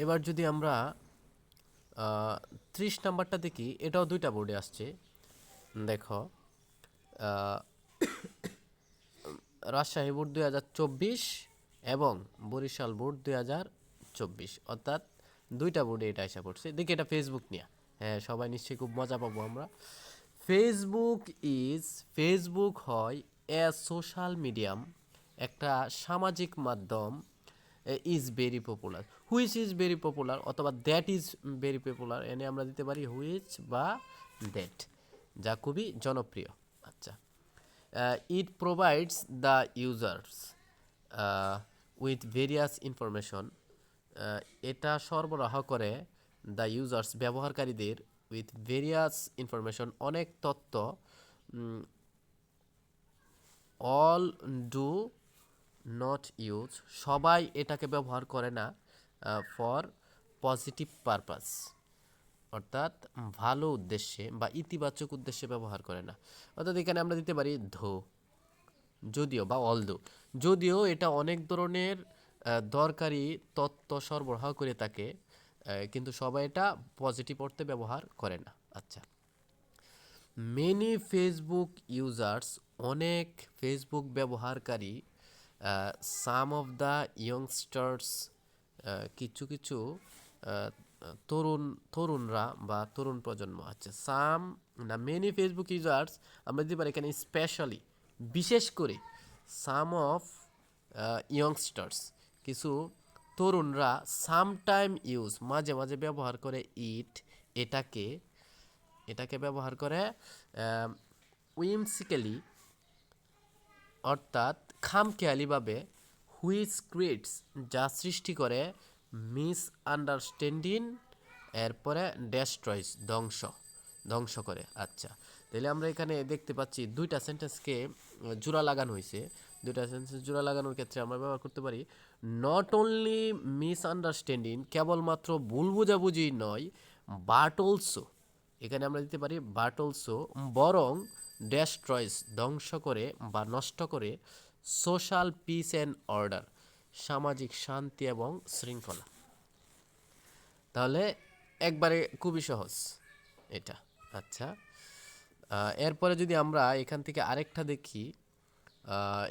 এবার যদি আমরা 30 নাম্বারটা দেখি, এটাও দুইটা বোর্ডে আসছে। দেখো, আহ, রাজশাহী বোর্ড 2024 এবং বরিশাল বোর্ড 2024, অর্থাৎ দুইটা বোর্ডে এটা এসে পড়ছে। দেখি এটা ফেসবুক নিয়ে। হ্যাঁ, সবাই নিশ্চয়ই খুব মজা পাবো আমরা। ফেসবুক ইজ, ফেসবুক হয় এ সোশ্যাল মিডিয়াম, একটা সামাজিক মাধ্যম, is very popular, which is very popular, অথবা দ্যাট ইজ ভেরি পপুলার, এনে আমরা দিতে পারি হুইচ বা দ্যাট, যা খুবই জনপ্রিয়। আচ্ছা, it provides the users with various information, এটা সরবরাহ করে দ্য ইউজার্স ব্যবহারকারীদের উইথ ভেরিয়াস ইনফরমেশন অনেক তথ্য, অল ডু নট ইউজ সবাই এটাকে ব্যবহার করে না, ফর পজিটিভ পারপাস, অর্থাৎ ভালো উদ্দেশ্যে বা ইতিবাচক উদ্দেশ্যে ব্যবহার করে না। অর্থাৎ এখানে আমরা দিতে পারি ধো, যদিও বা অলদো, যদিও এটা অনেক ধরনের দরকারি তথ্য সরবরাহ করে থাকে, কিন্তু সবাই এটা পজিটিভ অর্থে ব্যবহার করে না। আচ্ছা, মেনি ফেসবুক ইউজার্স, অনেক ফেসবুক ব্যবহারকারী, সাম অফ দ্য ইয়ংস্টার্স, কিছু কিছু আহ, তরুণরা বা তরুণ প্রজন্ম। আচ্ছা, সাম না মেনি ফেসবুক ইউজার্স, আমরা দিতে পারি এখানে স্পেশালি, বিশেষ করে, সাম অফ ইয়ংস্টার্স, কিছু তরুণরা, সামটাইম ইউজ, মাঝে মাঝে ব্যবহার করে, এটাকে এটাকে ব্যবহার করে উইমসিক্যালি, অর্থাৎ খামখেয়ালিভাবে, হুইচ ক্রিয়েটস, যা সৃষ্টি করে, মিস আন্ডারস্ট্যান্ডিং, এরপরে ডেস্ট্রয়স, ধ্বংস করে। আচ্ছা, তাহলে আমরা এখানে দেখতে পাচ্ছি দুইটা সেন্টেন্সকে জোড়া লাগানো হয়েছে। দুইটা সেন্টেন্স জোড়া লাগানোর ক্ষেত্রে আমরা ব্যবহার করতে পারি নট অনলি মিস আন্ডারস্ট্যান্ডিং, কেবলমাত্র ভুল বোঝাবুঝি নয়, বাট অলসো, এখানে আমরা দিতে পারি বাট অলসো, বরং ডেস্ট্রয়স, ধ্বংস করে বা নষ্ট করে, সোশ্যাল পিস অ্যান্ড অর্ডার, সামাজিক শান্তি এবং শৃঙ্খলা। তাহলে একবারে খুবই সহজ এটা। আচ্ছা, এরপরে যদি আমরা এখান থেকে আরেকটা দেখি,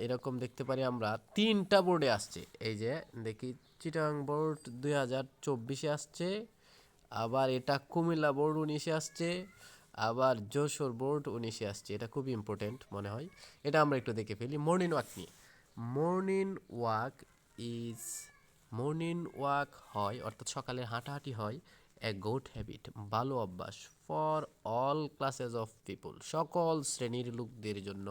এরকম দেখতে পারি আমরা তিনটা বোর্ডে আসছে। এই যে দেখি, চিটাগাং বোর্ড 2024-এ আসছে, আবার এটা কুমিল্লা বোর্ড 19-এ আসছে, আবার যশোর বোর্ড 19-এ আসছে। এটা খুবই ইম্পর্টেন্ট মনে হয়, এটা আমরা একটু দেখে ফেলি। মর্নিং ওয়াক নিয়ে, morning walk is, morning walk হয়, অর্থাৎ সকালে হাঁটাহাঁটি হয়, এ গুড হ্যাবিট, ভালো অভ্যাস, for all classes of people, সকল শ্রেণীর লোকদের জন্য।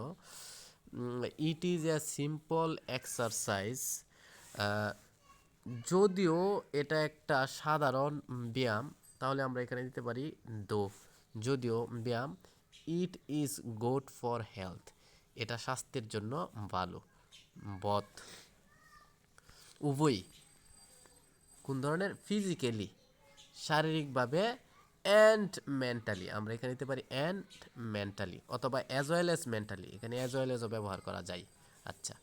It is a simple exercise, যদিও এটা একটা সাধারণ ব্যায়াম, তাহলে আমরা এখানে দিতে পারি দো, যদিও ব্যায়াম, it is good for health, এটা স্বাস্থ্যের জন্য ভালো, বথ, উভয়ই, কোন ধরনের, ফিজিক্যালি, শারীরিকভাবে, অ্যান্ড মেন্টালি, আমরা এখানে দিতে পারি অ্যান্ড মেন্টালি, অথবা অ্যাজ ওয়েল এজ মেন্টালি, এখানে অ্যাজ ওয়েল এজও ব্যবহার করা যায়। আচ্ছা,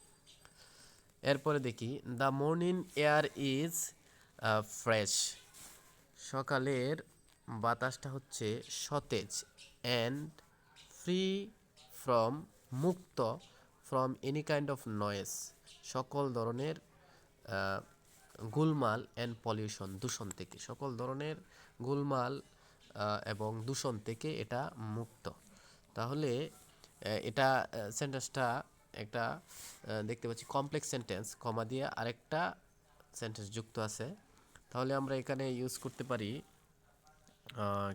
এরপরে দেখি, the morning air is fresh, সকালের বাতাসটা হচ্ছে সতেজ, অ্যান্ড ফ্রি ফ্রম, মুক্ত, from any kind of noise, সকল ধরনের গোলমাল, অ্যান্ড পলিউশন, দূষণ থেকে, সকল ধরনের গোলমাল এবং দূষণ থেকে এটা মুক্ত। তাহলে এটা সেন্টেন্সটা একটা দেখতে পাচ্ছি কমপ্লেক্স সেন্টেন্স, কমা দিয়ে আরেকটা সেন্টেন্স যুক্ত আছে। তাহলে আমরা এখানে ইউজ করতে পারি,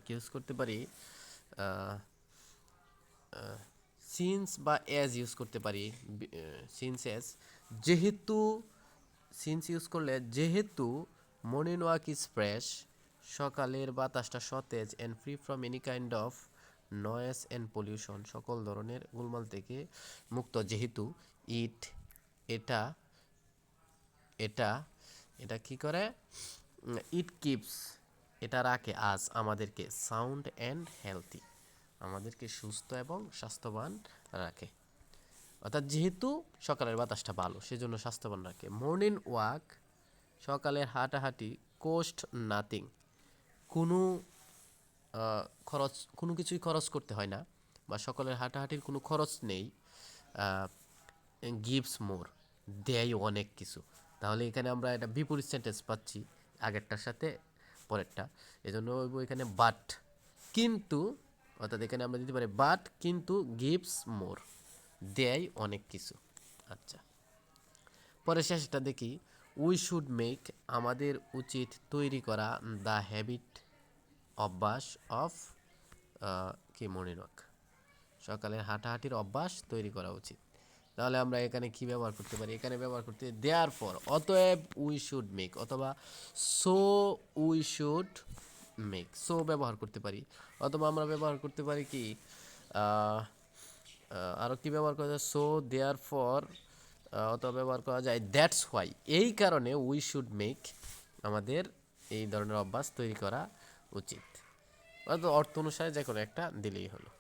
কি ইউজ করতে পারি, সিন্স বা এজ ইউজ করতে পারি। সিন্স এজ, যেহেতু, সিন্স ইউজ করলে যেহেতু, মর্নিং ওয়াক ইজ ফ্রেশ, সকালের বাতাসটা সতেজ, and free from any kind of noise and pollution, সকল ধরনের গোলমাল থেকে মুক্ত, যেহেতু, ইট, এটা এটা এটা কি করে, ইট কিপস, এটা রাখে, আজ, আমাদেরকে, সাউন্ড অ্যান্ড হেলথি, আমাদেরকে সুস্থ এবং স্বাস্থ্যবান রাখে। অর্থাৎ যেহেতু সকালের বাতাসটা ভালো, সেজন্য স্বাস্থ্যবান রাখে। মর্নিং ওয়াক, সকালের হাঁটাহাঁটি, কোস্ট নাথিং, কোনো কোনো কিছুই খরচ করতে হয় না, বা সকলের হাঁটাহাঁটির কোনো খরচ নেই। গিভস মোর, দেয় অনেক কিছু। তাহলে এখানে আমরা এটা বিপরীত সেন্টেন্স পাচ্ছি আগেরটার সাথে পরেরটা, এজন্য এখানে বাট, কিন্তু, অর্থাৎ এখানে আমরা দিতে পারি বাট কিন্তু গিভস মোর, দেয় অনেক কিছু। আচ্ছা, পরে শেষটা দেখি, উই শুড মেক, আমাদের উচিত তৈরি করা, দ্য হ্যাবিট, অভ্যাস, অফ, কি মনে রাখ, সকালের হাঁটাহাঁটির অভ্যাস তৈরি করা উচিত। তাহলে আমরা এখানে কি ব্যবহার করতে পারি? এখানে ব্যবহার করতে দেয়ার ফর, অতএব উই শুড মেক, অথবা so we should make, so ব্যবহার করতে পারি। অথবা আমরা ব্যবহার করতে পারি কি, আরও কি ব্যবহার করা যায়, সো দেয়ার ফর, অথবা ব্যবহার করা যায় দ্যাটস হোয়াই, এই কারণে উই শুড মেক, আমাদের এই ধরনের অভ্যাস তৈরি করা উচিত। অর্থ অনুসারে যে কোনো একটা দিলেই হলো।